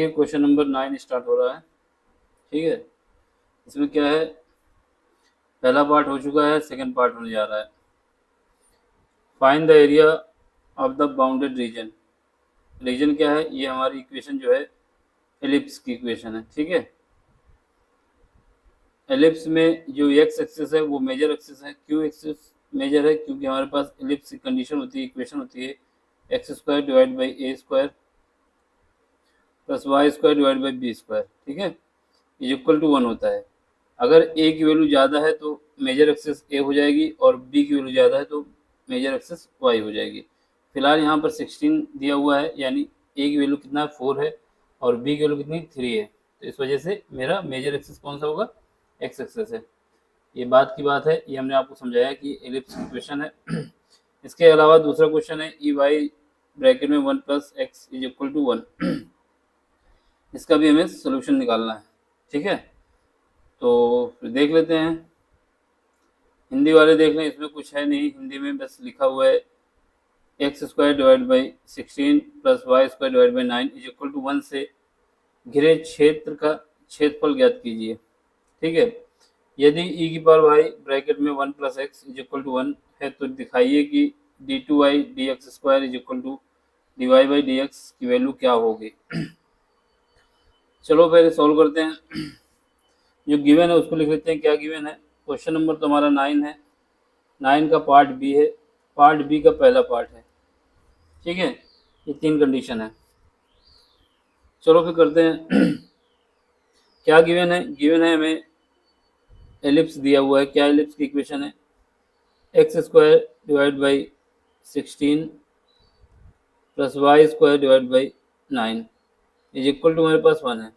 ये question number 9 start हो रहा है। ठीक है, इसमें क्या है, पहला पार्ट हो चुका है, सेकंड पार्ट होने जा रहा है। Find the area of the bounded region. Region क्या है, ये हमारी इक्वेशन जो है एलिप्स की इक्वेशन है। ठीक है, एलिप्स में जो एक्स एक्सिस है वो मेजर एक्सिस है, क्यों एक्सिस मेजर है, क्योंकि हमारे पास एलिप्स की कंडीशन होती है, इक्वेशन होती है x square divide by a square plus y square divide by b square. ठीक है, इज इक्वल टू 1 होता है। अगर ए की वैल्यू ज़्यादा है तो मेजर एक्सेस ए हो जाएगी और बी की वैल्यू ज़्यादा है तो मेजर एक्सेस वाई हो जाएगी। फिलहाल यहाँ पर 16 दिया हुआ है, यानी ए की वैल्यू कितना है 4 है और बी की वैल्यू कितनी 3 है, तो इस वजह से मेरा मेजर एक्सेस कौन सा होगा, एक्स एक्सेस है। ये बात की बात है, ये हमने आपको समझाया कि एलिप्स की क्वेश्चन है। इसके अलावा दूसरा क्वेश्चन है ई वाई ब्रैकेट में 1 plus x is equal to 1। इसका भी हमें सोल्यूशन निकालना है। ठीक है, तो फिर देख लेते हैं। हिंदी वाले देख लें, इसमें कुछ है नहीं, हिंदी में बस लिखा हुआ है x square divide by 16 plus y square divide by 9 is equal to 1 से घिरे क्षेत्र का क्षेत्रफल ज्ञात कीजिए। ठीक है, यदि ई की पावर वाई ब्रैकेट में 1 plus x is equal to 1 है तो दिखाइए कि d two y d x square is equal to d y by d x की वैल्यू क्या होगी। चलो पहले सॉल्व करते हैं। जो गिवन है उसको लिख लेते हैं, क्या गिवन है। क्वेश्चन नंबर तो हमारा 9 है, 9 का पार्ट बी है, पार्ट बी का पहला पार्ट है। ठीक है, ये 3 कंडीशन है। चलो फिर करते हैं। क्या गिवन है, गिवन है हमें एलिप्स दिया हुआ है। क्या एलिप्स की इक्वेशन है, x square divide by 16 plus y square divide by 9 is equal to हमारे पास 1 है।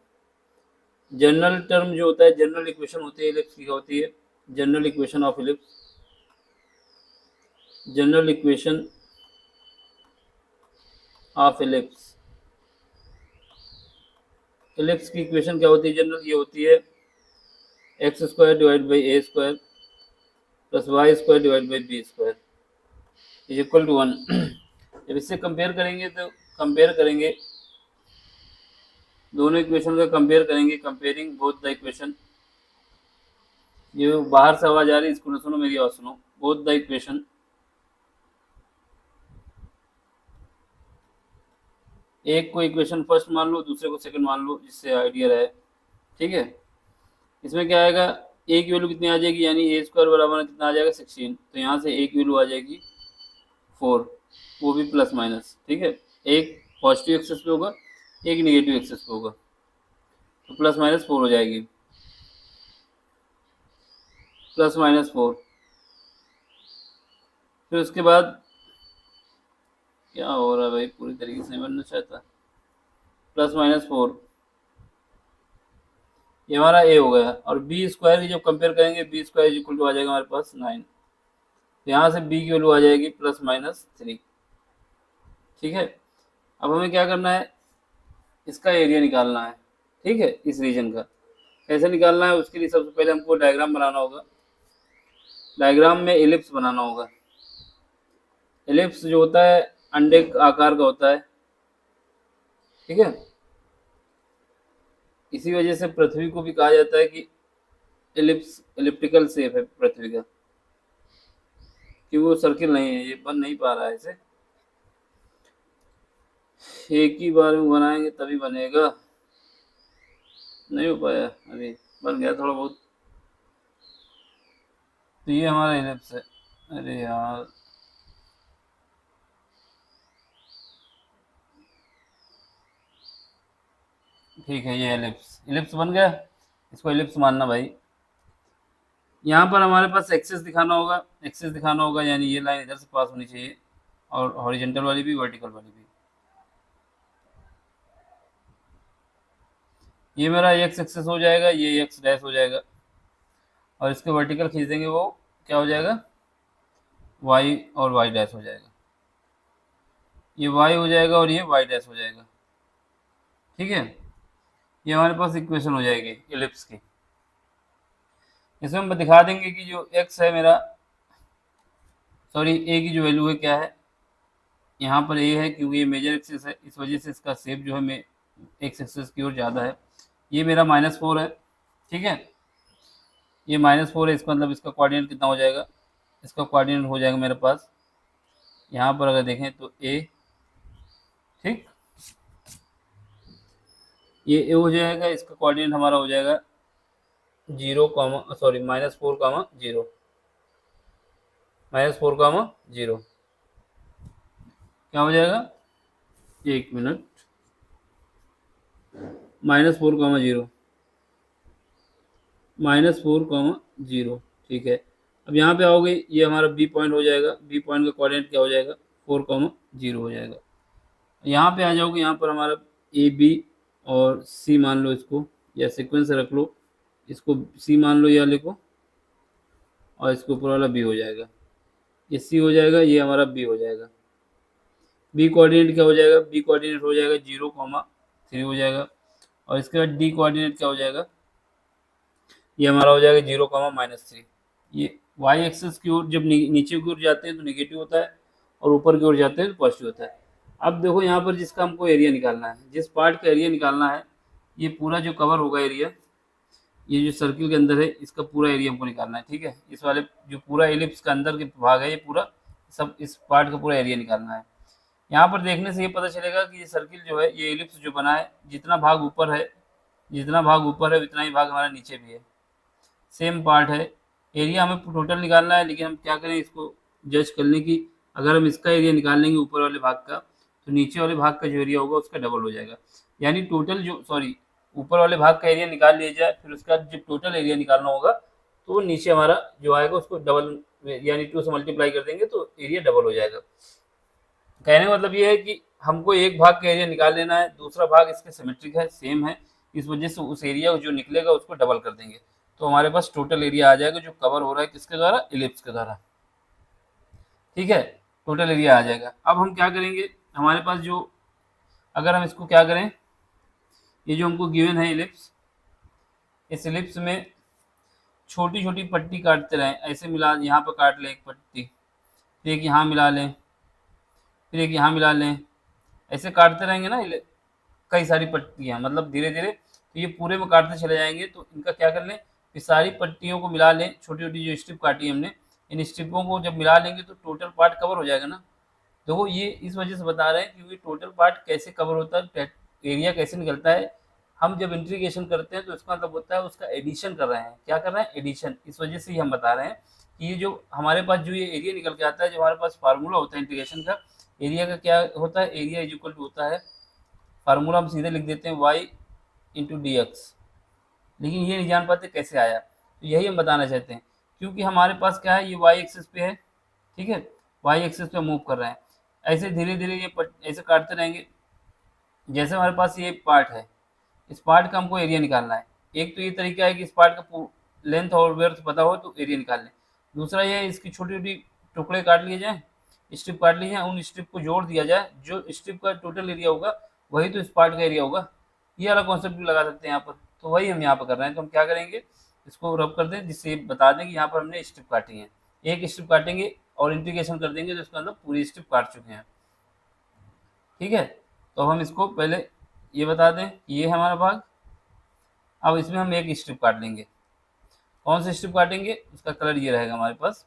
जनरल टर्म जो होता है, जनरल इक्वेशन होती है एलिप्स की, होती है general equation of ellipse. General equation of ellipse, ellipse की इक्वेशन क्या होती है जनरल, ये होती है x square divide by a square plus y square divide by b square is equal to 1। जब इससे कंपेयर करेंगे तो कंपेयर करेंगे दोनों इक्वेशन का, कंपेयर करेंगे, कंपेयरिंग बोथ द इक्वेशन। ये बाहर से आवाज आ रही है, इसको सुनो, मेरी आवाज सुनो। बोथ द इक्वेशन, एक को इक्वेशन फर्स्ट मान लो, दूसरे को सेकंड मान लो, जिससे आइडिया रहे। ठीक है, इसमें क्या आएगा, ए की वैल्यू कितनी आ जाएगी, यानी ए स्क्वायर बराबर कितना आ जाएगा 16, तो यहाँ से ए की वैल्यू आ जाएगी 4, वो भी प्लस माइनस। ठीक है, एक पॉजिटिव एक्सेस पे होगा, एक निगेटिव एक्सेस पे होगा, तो प्लस माइनस 4 हो जाएगी, प्लस माइनस 4। फिर उसके बाद क्या हो रहा है भाई, पूरी तरीके से नहीं बनना चाहता। प्लस माइनस 4 ये हमारा ए हो गया, और बी स्क्वायर की जब कंपेयर करेंगे, बी स्क्वायर इक्वल टू आ जाएगा हमारे पास 9, यहाँ से बी की वैल्यू आ जाएगी प्लस माइनस 3। ठीक है, अब हमें क्या करना है, इसका एरिया निकालना है। ठीक है, इस रीजन का कैसे निकालना है, उसके लिए सबसे पहले हमको डायग्राम बनाना होगा। डायग्राम में एलिप्स बनाना होगा। एलिप्स जो होता है अंडे आकार का होता है। ठीक है, इसी वजह से पृथ्वी को भी कहा जाता है कि एलिप्स, एलिप्टिकल शेप है पृथ्वी का, कि वो सर्किल नहीं है, ये बन नहीं पा रहा है इसे, एक ही बार में बनाएंगे तभी बनेगा, नहीं हो पाया अभी, बन गया थोड़ा बहुत। तो ये हमारा एलिप्स है। अरे यार, ठीक है, ये एलिप्स, एलिप्स बन गया, इसको एलिप्स मानना भाई। यहाँ पर हमारे पास एक्सेस दिखाना होगा, एक्सेस दिखाना होगा, यानी ये लाइन इधर से पास होनी चाहिए, और हॉरिजेंटल वाली भी, वर्टिकल वाली भी। ये मेरा एक्स एक्सेस हो जाएगा, ये एक्स डैश हो जाएगा, और इसके वर्टिकल खींच देंगे, वो क्या हो जाएगा, वाई और वाई डैश हो जाएगा। ये वाई हो जाएगा और ये वाई डैश हो जाएगा। ठीक है, ये हमारे पास इक्वेशन हो जाएगी एलिप्स की। इसमें हम दिखा देंगे कि जो एक्स है मेरा, सॉरी ए की जो वैल्यू है क्या है, यहाँ पर ए है क्योंकि ये मेजर एक्सिस है, इस वजह से इसका शेप जो है एक्स एक्सिस की ओर ज़्यादा है। ये मेरा -4 है, ठीक है, ये -4 है, इसका मतलब इसका कोऑर्डिनेट कितना हो जाएगा, इसका कोऑर्डिनेट हो जाएगा मेरे पास यहाँ पर अगर देखें तो ए, ठीक, ये ए हो जाएगा, इसका कोऑर्डिनेट हमारा हो जाएगा 0, सॉरी -4, 0 क्या हो जाएगा, 1 मिनट, -4, 0, ठीक है। अब यहाँ पे आओगे, ये हमारा बी पॉइंट हो जाएगा, बी पॉइंट का कोऑर्डिनेट क्या हो जाएगा, 4, 0 हो जाएगा। यहाँ पे आ जाओगे, यहाँ पर हमारा ए बी और सी मान लो इसको, या सीक्वेंस रख लो, इसको सी मान लो या लिखो, और इसके ऊपर वाला बी हो जाएगा, ये सी हो जाएगा, ये हमारा बी हो जाएगा। बी कोऑर्डिनेट क्या हो जाएगा, बी कोऑर्डिनेट हो जाएगा 0, 3 हो जाएगा, और इसके बाद डी कोऑर्डिनेट क्या हो जाएगा, ये हमारा हो जाएगा 0, -3। ये वाई एक्सिस की ओर जब नीचे की ओर जाते हैं तो नेगेटिव होता है, और ऊपर की ओर जाते हैं तो पॉजिटिव होता है। अब देखो यहाँ पर जिसका हमको एरिया निकालना है, जिस पार्ट का एरिया निकालना है, ये पूरा जो कवर होगा एरिया, ये जो सर्किल के अंदर है, इसका पूरा एरिया हमको निकालना है, ठीक है। इस वाले जो पूरा एलिप्स का अंदर के भाग है, ये पूरा सब इस पार्ट का पूरा एरिया निकालना है। यहाँ पर देखने से ये पता चलेगा कि ये सर्किल जो है, ये एलिप्स जो बना है, जितना भाग ऊपर है, उतना ही भाग हमारा नीचे भी है, सेम पार्ट है। एरिया हमें टोटल निकालना है, लेकिन हम क्या करें इसको जज करने की, अगर हम इसका एरिया निकाल लेंगे ऊपर वाले भाग का, तो नीचे वाले भाग का जो एरिया होगा उसका डबल हो जाएगा। यानी टोटल जो, सॉरी, ऊपर वाले भाग का एरिया निकाल लिया जाए, फिर उसका जब टोटल एरिया निकालना होगा तो नीचे हमारा जो आएगा उसको डबल, यानी 2 से मल्टीप्लाई कर देंगे तो एरिया डबल हो जाएगा। कहने का मतलब ये है कि हमको एक भाग का एरिया निकाल लेना है, दूसरा भाग इसके सिमेट्रिक है, सेम है, इस वजह से उस एरिया जो निकलेगा उसको डबल कर देंगे, तो हमारे पास टोटल एरिया आ जाएगा जो कवर हो रहा है किसके द्वारा, इलिप्स के द्वारा, ठीक है, टोटल एरिया आ जाएगा। अब हम क्या करेंगे, हमारे पास जो, अगर हम इसको क्या करें, ये जो हमको गिवन है इलिप्स, इस इलिप्स में छोटी छोटी पट्टी काटते रहें, ऐसे मिला, यहाँ पर काट लें एक पट्टी, फिर एक यहाँ मिला लें, फिर एक यहाँ मिला लें, ऐसे काटते रहेंगे ना, कई सारी पट्टियाँ, मतलब धीरे धीरे, तो ये पूरे में काटते चले जाएंगे। तो इनका क्या कर लें, ये सारी पट्टियों को मिला लें, छोटी छोटी जो स्ट्रिप काटी हमने, इन स्ट्रिपों को जब मिला लेंगे तो टोटल पार्ट कवर हो जाएगा ना। देखो ये इस वजह से बता रहे हैं क्योंकि टोटल पार्ट कैसे कवर होता है, एरिया कैसे निकलता है, हम जब इंटीग्रेशन करते हैं तो इसका मतलब होता है उसका एडिशन कर रहे हैं, क्या कर रहे हैं, एडिशन। इस वजह से ही हम बता रहे हैं कि ये जो हमारे पास जो ये एरिया निकल के आता है, जो हमारे पास फार्मूला होता है इंटीग्रेशन का, एरिया का क्या होता है, एरिया इज इक्वल टू होता है, फार्मूला हम सीधे लिख देते हैं y इंटू डी एक्स, लेकिन ये नहीं जान पाते कैसे आया, तो यही हम बताना चाहते हैं। क्योंकि हमारे पास क्या है, ये y एक्सिस पे है, ठीक है, y एक्सिस पे मूव कर रहे हैं, ऐसे धीरे धीरे ये ऐसे काटते रहेंगे। जैसे हमारे पास ये पार्ट है, इस पार्ट का हमको एरिया निकालना है। एक तो ये तरीका है कि इस पार्ट का लेंथ और वर्थ पता हो तो एरिया निकाल लें। दूसरा ये है, इसकी छोटी छोटी टुकड़े काट लिए जाएँ, स्ट्रिप काट ली जाए, उन स्ट्रिप को जोड़ दिया जाए, जो स्ट्रिप का टोटल एरिया होगा वही तो इस पार्ट का एरिया होगा। ये वाला कॉन्सेप्ट भी लगा सकते हैं यहाँ पर, तो वही हम यहाँ पर कर रहे हैं। तो हम क्या करेंगे, इसको रब कर दें, जिससे बता दें कि यहाँ पर हमने स्ट्रिप काटी है, एक स्ट्रिप काटेंगे और इंटीग्रेशन कर देंगे तो इसका मतलब पूरी स्ट्रिप काट चुके हैं, ठीक है। तो हम इसको पहले ये बता दें, ये है हमारा भाग। अब इसमें हम एक स्ट्रिप काट लेंगे, कौन सी स्ट्रिप काटेंगे, उसका कलर ये रहेगा हमारे पास।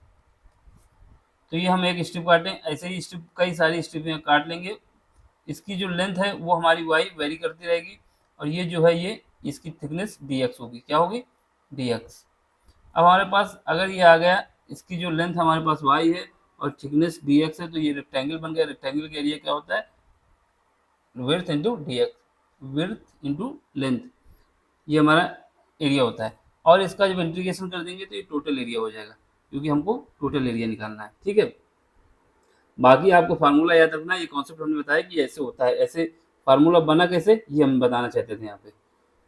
तो ये हम एक स्ट्रिप काटें, ऐसे ही स्ट्रिप कई सारी स्ट्रिप में काट लेंगे। इसकी जो लेंथ है वो हमारी वाई वेरी करती रहेगी, और ये जो है ये इसकी थिकनेस डी एक्स होगी, क्या होगी, डी एक्स। अब हमारे पास अगर ये आ गया, इसकी जो लेंथ हमारे पास वाई है और थिकनेस डी एक्स है, तो ये रेक्टेंगल बन गया। रेक्टेंगल का एरिया क्या होता है, width into D x, width into length, ये हमारा एरिया होता है। और इसका जब इंटीग्रेशन कर देंगे तो ये टोटल एरिया हो जाएगा, क्योंकि हमको टोटल एरिया निकालना है, ठीक है। बाकी आपको फार्मूला याद रखना है, ये कॉन्सेप्ट हमने बताया कि ऐसे होता है, ऐसे फार्मूला बना कैसे, ये हम बताना चाहते थे यहाँ पे,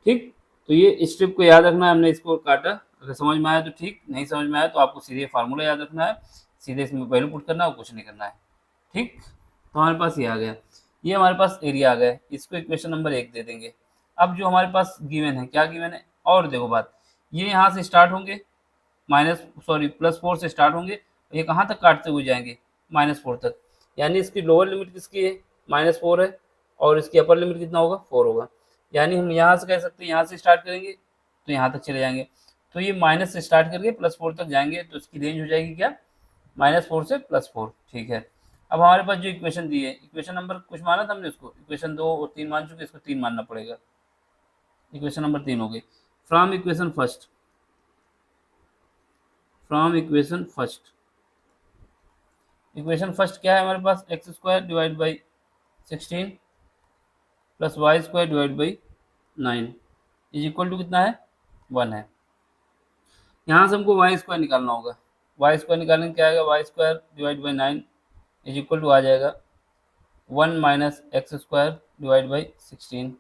ठीक। तो ये स्ट्रिप को याद रखना है, हमने इसको काटा, अगर समझ में आया तो ठीक, नहीं समझ में आया तो आपको सीधे फार्मूला याद रखना है, सीधे इसमें वैल्यू पुट करना है और कुछ नहीं करना है, ठीक। तो हमारे पास ये आ गया, ये हमारे पास एरिया आ गया, इसको इक्वेशन नंबर 1 दे देंगे। अब जो हमारे पास गिवन है, क्या गिवन है, और देखो बात, ये यहाँ से स्टार्ट होंगे, +4 से स्टार्ट होंगे, ये कहाँ तक काटते हुए जाएंगे, -4 तक, यानी इसकी लोअर लिमिट किसकी है, -4 है, और इसकी अपर लिमिट कितना होगा 4 होगा। यानी हम यहाँ से कह सकते हैं यहाँ से स्टार्ट करेंगे तो यहाँ तक चले जाएंगे, तो ये माइनस से स्टार्ट करके +4 तक जाएंगे, तो इसकी रेंज हो जाएगी क्या -4 से +4। ठीक है, अब हमारे पास जो इक्वेशन दी है, इक्वेशन नंबर कुछ माना था हमने उसको, इक्वेशन 2 और 3 मान चुके, इसको 3 मानना पड़ेगा। इक्वेशन नंबर 3 हो गई। From equation first, from equation first, equation first क्या है हमारे पास, x² divide by 16 plus y² divide by 9 is equal to कितना है 1 है। यहाँ से हमको y² निकालना होगा, y² निकालने में क्या आएगा, y² divide by 9 is equal to आ जाएगा 1 minus x² divide by 16।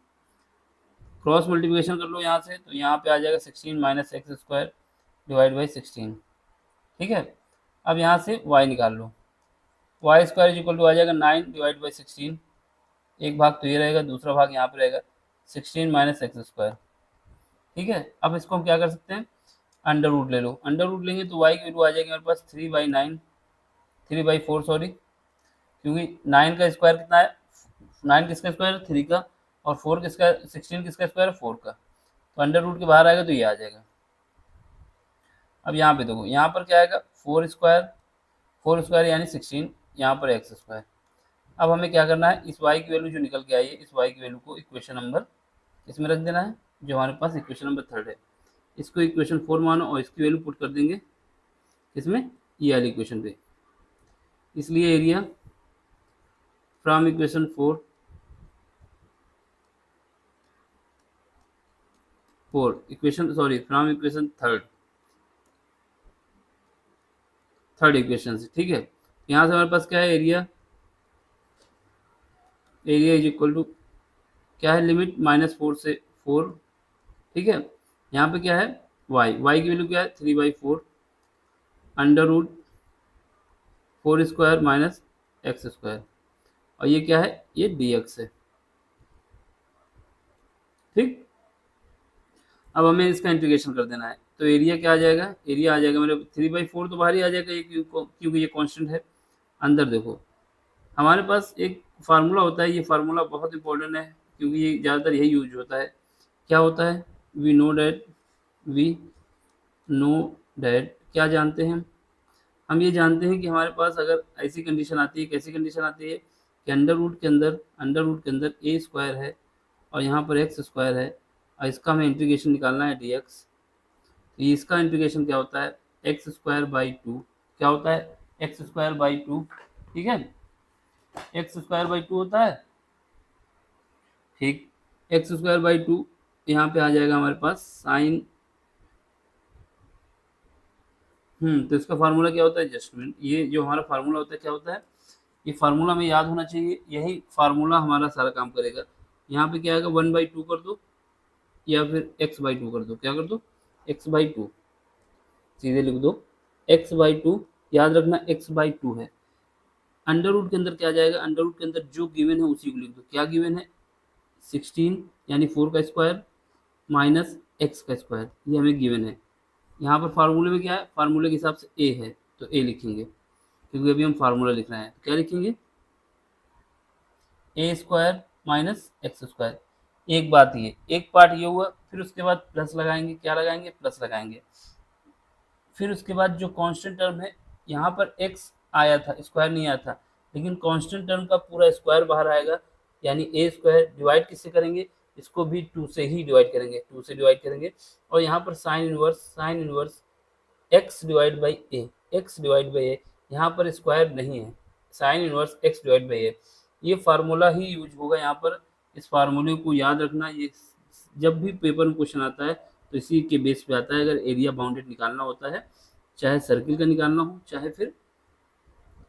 Cross multiplication कर लो यहाँ से, तो यहाँ पे आ जाएगा 16 माइनस x² डिवाइड बाई 16। ठीक है, अब यहाँ से y निकाल लो, y² इज इक्वल टू आ जाएगा 9 डिवाइड बाई 16, एक भाग तो ये रहेगा, दूसरा भाग यहाँ पे रहेगा 16 माइनस x²। ठीक है, अब इसको हम क्या कर सकते हैं, अंडर रूट ले लो, अंडर रूट लेंगे तो y की वैल्यू आ जाएगी हमारे पास 3/4 सॉरी, क्योंकि 9 का स्क्वायर कितना है, 9 किसका स्क्वायर है 3 का, और 4 किसका, 16 किसका स्क्वायर है 4 का, तो अंडर रूट के बाहर आएगा तो ये आ जाएगा। अब यहाँ पे देखो, यहाँ पर क्या आएगा 4 स्क्वायर यानी 16, यहाँ पर x²। अब हमें क्या करना है, इस y की वैल्यू जो निकल के आई है, इस y की वैल्यू को इक्वेशन नंबर इसमें रख देना है, जो हमारे पास इक्वेशन नंबर 3 है, इसको इक्वेशन 4 मानो और इसकी वैल्यू पुट कर देंगे इसमें, ये वाली इक्वेशन पे। इसलिए area from equation 4 equation sorry from equation third equation से। ठीक है, यहाँ से हमारे पास क्या है, एरिया इज इक्वल टू क्या है, लिमिट -4 से 4। ठीक है, यहाँ पे क्या है y की वैल्यू क्या है 3/4 अंडर रूट 4² माइनस x², और ये क्या है, ये dx है। ठीक, अब हमें इसका इंटीग्रेशन कर देना है, तो एरिया क्या आ जाएगा, एरिया आ जाएगा मेरे 3/4 तो बाहर ही आ जाएगा ये, क्योंकि ये कांस्टेंट है। अंदर देखो हमारे पास एक फार्मूला होता है, ये फार्मूला बहुत इंपॉर्टेंट है, क्योंकि ये ज़्यादातर यही यूज होता है। क्या होता है, वी नो डैट क्या जानते हैं हम ये जानते हैं कि हमारे पास अगर ऐसी कंडीशन आती है, कैसी कंडीशन आती है कि अंडर रूट के अंदर a² है और यहाँ पर x² है, और इसका हमें इंटीग्रेशन निकालना है dx। तो इसका इंटीग्रेशन क्या होता है, x²/2, क्या होता है x²/2। ठीक है, x²/2 होता है। ठीक, x²/2 यहाँ पे आ जाएगा हमारे पास साइन, तो इसका फार्मूला क्या होता है, एडजस्टमेंट। ये जो हमारा फार्मूला होता है क्या होता है, ये फार्मूला हमें याद होना चाहिए, यही फार्मूला हमारा सारा काम करेगा। यहाँ पे क्या आएगा 1/2 कर दो, या फिर x/2 कर दो, क्या कर दो x/2, सीधे लिख दो x/2, याद रखना x/2 है। अंडर रूट के अंदर क्या जाएगा, अंडर रूट के अंदर जो गिवन है उसी को लिख दो, क्या गिवन है 16 यानी 4 का स्क्वायर माइनस x का स्क्वायर, ये हमें गिवन है। यहाँ पर फार्मूले में क्या है, फार्मूले के हिसाब से a है तो a लिखेंगे, क्योंकि अभी हम फार्मूला लिख रहे हैं, तो क्या लिखेंगे a² माइनस x²। एक बात ये, एक पार्ट ये हुआ, फिर उसके बाद प्लस लगाएंगे, क्या लगाएंगे प्लस लगाएंगे। फिर उसके बाद जो कांस्टेंट टर्म है, यहाँ पर x आया था, स्क्वायर नहीं आया था, लेकिन कांस्टेंट टर्म का पूरा स्क्वायर बाहर आएगा, यानी a² डिवाइड किससे करेंगे, इसको भी 2 से ही डिवाइड करेंगे, 2 से डिवाइड करेंगे। और यहाँ पर sine inverse x divide by a, यहाँ पर स्क्वायर नहीं है, sine inverse x divide by a, ये फार्मूला ही यूज होगा यहाँ पर। इस फार्मूले को याद रखना, ये जब भी पेपर में क्वेश्चन आता है तो इसी के बेस पे आता है। अगर एरिया बाउंडेड निकालना होता है, चाहे सर्किल का निकालना हो, चाहे फिर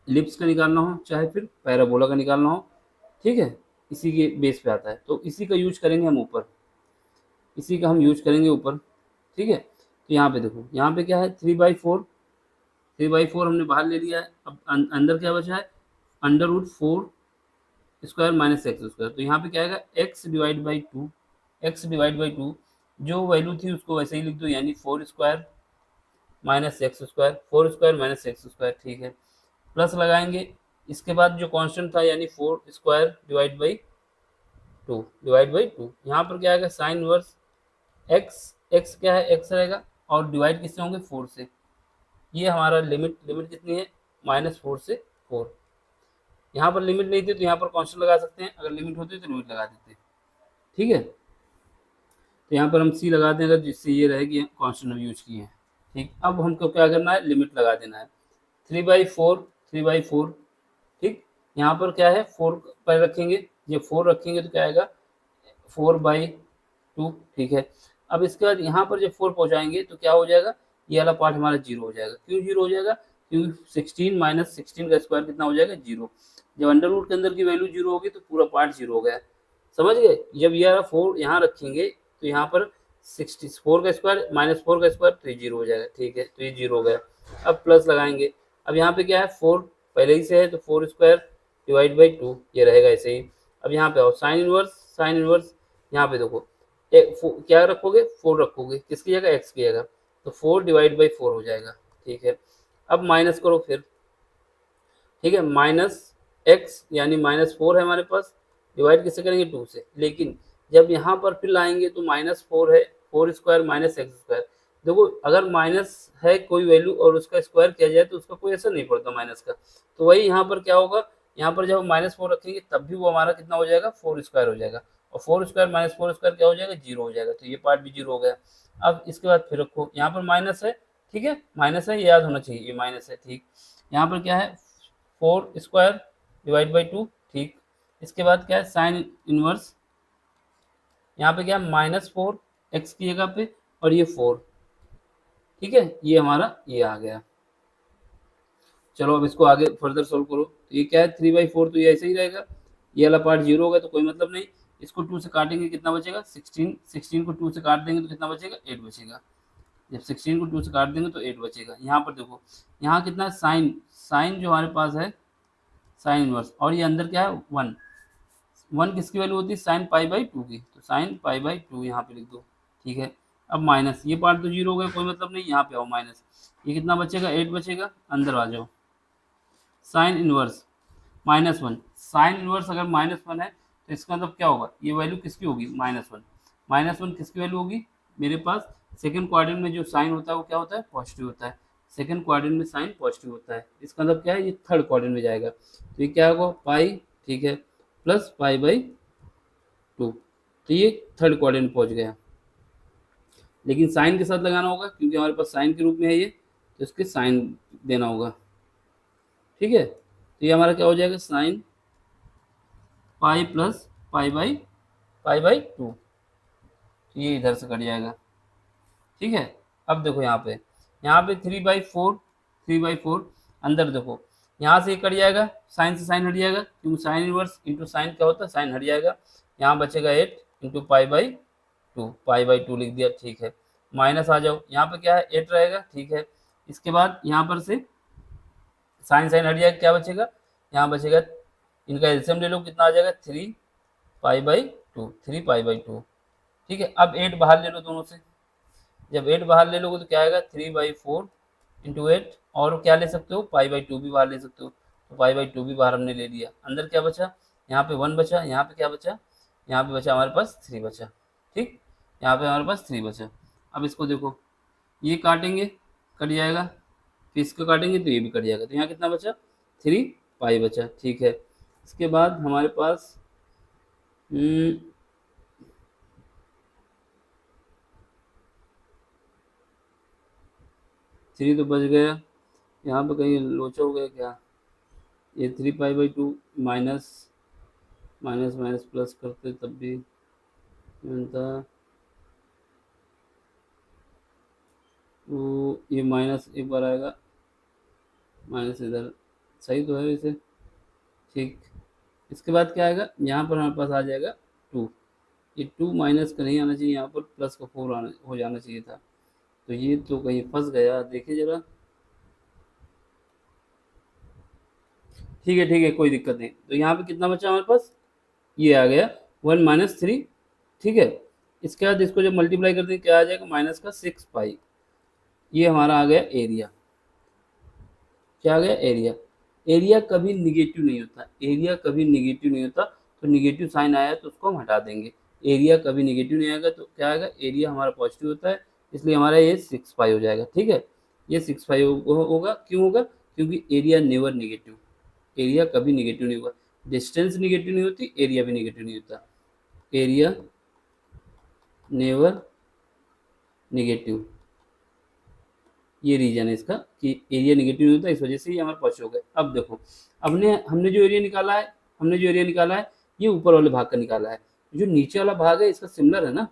इलिप्स का निकालना हो, चाहे फिर पैराबोला का निकालना हो, ठीक है, इसी के बेस पे आता है, तो इसी का यूज करेंगे हम ऊपर, इसी का हम यूज करेंगे ऊपर। ठीक है, तो यहाँ पे देखो, यहाँ पे क्या है 3/4 हमने बाहर ले लिया है। अब अंदर क्या बचा है, अंडर रूट 4² माइनस x², तो यहाँ पे क्या आएगा x डिवाइड बाई 2, जो वैल्यू थी उसको वैसे ही लिख दो, यानी 4² माइनस x²। ठीक है, प्लस लगाएंगे, इसके बाद जो कांस्टेंट था यानी 4² डिवाइड बाई 2 डिवाइड बाई 2। यहाँ पर क्या आएगा साइन इनवर्स एक्स क्या है, एक्स रहेगा और डिवाइड किससे होंगे 4 से। ये हमारा लिमिट कितनी है -4 से 4। यहाँ पर लिमिट नहीं थी तो यहाँ पर कांस्टेंट लगा सकते हैं, अगर लिमिट होती तो लिमिट लगा देते। ठीक है, तो यहाँ पर हम सी लगा दें अगर, जिससे ये रहेगी कांस्टेंट हम यूज किए हैं। ठीक, अब हमको क्या करना है, लिमिट लगा देना है 3/4 ठीक। यहाँ पर क्या है 4 पर रखेंगे, ये 4 रखेंगे तो क्या आएगा 4/2। ठीक है, अब इसके बाद यहाँ पर जब 4 पहुँचाएंगे तो क्या हो जाएगा, ये वाला पार्ट हमारा 0 हो जाएगा। क्यों 0 हो जाएगा, क्योंकि 16 - 16 का स्क्वायर कितना हो जाएगा 0। जब अंडर रूट के अंदर की वैल्यू 0 होगी तो पूरा पार्ट 0 हो गया। समझ गए, जब ये वाला 4 यहाँ रखेंगे तो यहाँ पर 64 का स्क्वायर -4 का स्क्वायर तो ये 0 हो जाएगा। ठीक है, तो ये 0 हो गया। अब प्लस लगाएंगे, अब यहाँ पे क्या है 4 पहले ही से है तो 4 स्क्वायर डिवाइड बाई 2 ये रहेगा ऐसे ही। अब यहाँ पे आओ साइन इनवर्स यहाँ पे देखो क्या रखोगे 4 रखोगे, किसकी जगह एक्स की जगह, तो 4 डिवाइड बाई 4 हो जाएगा। ठीक है, अब माइनस करो फिर। ठीक है, माइनस एक्स यानी -4 है हमारे पास, डिवाइड किससे करेंगे 2 से। लेकिन जब यहाँ पर फिर लाएंगे तो -4 है, 4 स्क्वायर -x स्क्वायर। देखो अगर माइनस है कोई वैल्यू और उसका स्क्वायर किया जाए तो उसका कोई असर नहीं पड़ता माइनस का, तो वही यहाँ पर क्या होगा, यहाँ पर जब -4 रखेंगे तब भी वो हमारा कितना हो जाएगा 4 स्क्वायर हो जाएगा, और 4 स्क्वायर -4 स्क्वायर क्या हो जाएगा 0 हो जाएगा, तो ये पार्ट भी 0 हो गया। अब इसके बाद फिर रखो, यहाँ पर माइनस है, ठीक है माइनस है, ये याद होना चाहिए ये माइनस है। ठीक, यहाँ पर क्या है 4 स्क्वायर डिवाइड बाई 2। ठीक, इसके बाद क्या है साइन इनवर्स, यहाँ पे क्या है -4 एक्स की जगह पे और ये 4। ठीक है, ये हमारा ये आ गया। चलो अब इसको आगे फर्दर सोल्व करो, तो ये क्या है 3/4 तो ये ऐसे ही रहेगा, ये वाला पार्ट 0 होगा तो कोई मतलब नहीं। इसको 2 से काटेंगे कितना बचेगा 16 को 2 से काट देंगे तो कितना बचेगा 8 बचेगा। जब 16 को 2 से काट देंगे तो 8 बचेगा। यहाँ पर देखो यहाँ कितना साइन जो हमारे पास है साइन इनवर्स, और ये अंदर क्या है 1 किसकी वैल्यू होती है साइन π/2 की, तो साइन π/2 यहाँ पे लिख दो। ठीक है, अब माइनस ये पार्ट तो 0 हो गया कोई मतलब नहीं, यहाँ पे आओ माइनस, ये कितना बचेगा 8 बचेगा, अंदर आ जाओ। साइन इनवर्स -1, साइन इनवर्स अगर -1 है तो इसका मतलब क्या होगा, ये वैल्यू किसकी होगी -1 किसकी वैल्यू होगी, मेरे पास सेकंड क्वाड्रेंट में जो साइन होता है वो क्या होता है पॉजिटिव होता है, सेकंड क्वाड्रेंट में साइन पॉजिटिव होता है, इसका मतलब क्या है ये थर्ड क्वाड्रेंट में जाएगा, तो ये क्या होगा पाई, ठीक है प्लस π/2, तो ये थर्ड क्वाड्रेंट में पहुंच गया। लेकिन साइन के साथ लगाना होगा क्योंकि हमारे पास साइन के रूप में है ये, तो इसके साइन देना होगा। ठीक है, तो ये हमारा क्या हो जाएगा साइन पाई प्लस π/2, तो ये इधर से कट जाएगा। ठीक है, अब देखो यहाँ पे 3/4 अंदर देखो यहाँ से कट जाएगा, साइन से साइन हट जाएगा क्योंकि साइन इनवर्स इंटू साइन क्या होता है साइन हट जाएगा, यहाँ बचेगा 8 इंटू π/2 लिख दिया। ठीक है, माइनस आ जाओ, यहाँ पे क्या है 8 रहेगा। ठीक है, इसके बाद यहाँ पर से साइन साइन हट जाएगा, क्या बचेगा यहाँ बचेगा, इनका एलसीएम ले लो कितना आ जाएगा 3π/2। ठीक है, अब 8 बाहर ले लो दोनों से, जब 8 बाहर ले लोगे तो क्या आएगा 3/4 इंटू 8, और क्या ले सकते हो π/2 भी बाहर ले सकते हो, तो π/2 भी बाहर हमने ले लिया। अंदर क्या बचा, यहाँ पे 1 बचा, यहाँ पे क्या बचा, यहाँ पे बचा हमारे पास 3 बचा। ठीक, यहाँ पे हमारे पास 3 बचा। अब इसको देखो ये काटेंगे कट जाएगा, फिर इसको काटेंगे तो ये भी कट जाएगा, तो यहाँ कितना बचा 3π बचा। ठीक है, इसके बाद हमारे पास 3 तो बच गया, यहाँ पे कहीं लोचा हो गया क्या, ये 3π/2 माइनस प्लस करते तब भी बनता, तो ये माइनस एक बार आएगा, माइनस इधर सही तो है वैसे। ठीक, इसके बाद क्या आएगा यहाँ पर हमारे पास आ जाएगा 2, ये 2 माइनस का नहीं आना चाहिए, यहाँ पर प्लस का 4 आना हो जाना चाहिए था, तो ये तो कहीं फंस गया, देखिए जरा। ठीक है कोई दिक्कत नहीं, तो यहाँ पे कितना बचा हमारे पास ये आ गया 1 - 3। ठीक है, इसके बाद इसको जब मल्टीप्लाई कर दें क्या आ जाएगा माइनस का 6π, ये हमारा आ गया एरिया। क्या आ गया एरिया, एरिया कभी निगेटिव नहीं होता, एरिया कभी निगेटिव नहीं होता, तो निगेटिव साइन आया तो उसको हम हटा देंगे। एरिया कभी निगेटिव नहीं आएगा तो क्या आएगा, एरिया हमारा पॉजिटिव होता है, इसलिए हमारा ये 6 पाई हो जाएगा। ठीक है, ये 6 पाई होगा। क्यों होगा, क्योंकि एरिया नेवर निगेटिव, एरिया कभी निगेटिव नहीं होगा। डिस्टेंस निगेटिव नहीं होती, एरिया भी निगेटिव नहीं होता, एरिया नेवर निगेटिव। ये रीजन है इसका कि एरिया निगेटिव नहीं होता, इस वजह से ये हमारे पॉजिटिव हो गए। अब देखो, हमने जो एरिया निकाला है ये ऊपर वाले भाग का निकाला है। जो नीचे वाला भाग है इसका सिमिलर है ना,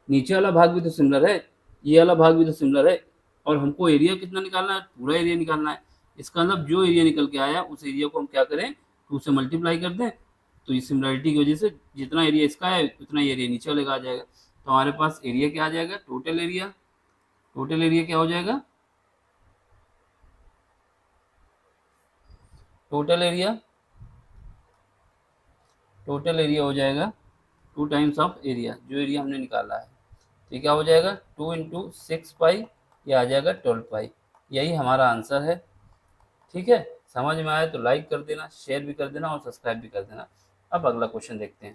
नीचे वाला भाग भी तो सिमिलर है, ये वाला भाग भी तो सिमिलर है, और हमको एरिया कितना निकालना है, पूरा एरिया निकालना है। इसका मतलब जो एरिया निकल के आया उस एरिया को हम क्या करें, 2 से मल्टीप्लाई कर दें, तो इस सिमिलरिटी की वजह से जितना एरिया इसका है उतना एरिया नीचे वाले का आ जाएगा। तो हमारे पास एरिया क्या आ जाएगा, टोटल एरिया क्या हो जाएगा, टोटल एरिया हो जाएगा 2 टाइम्स ऑफ एरिया, जो एरिया हमने निकाला है। तो क्या हो जाएगा, 2 इंटू 6 पाई, ये आ जाएगा 12 पाई। यही हमारा आंसर है। ठीक है, समझ में आए तो लाइक कर देना, शेयर भी कर देना और सब्सक्राइब भी कर देना। अब अगला क्वेश्चन देखते हैं।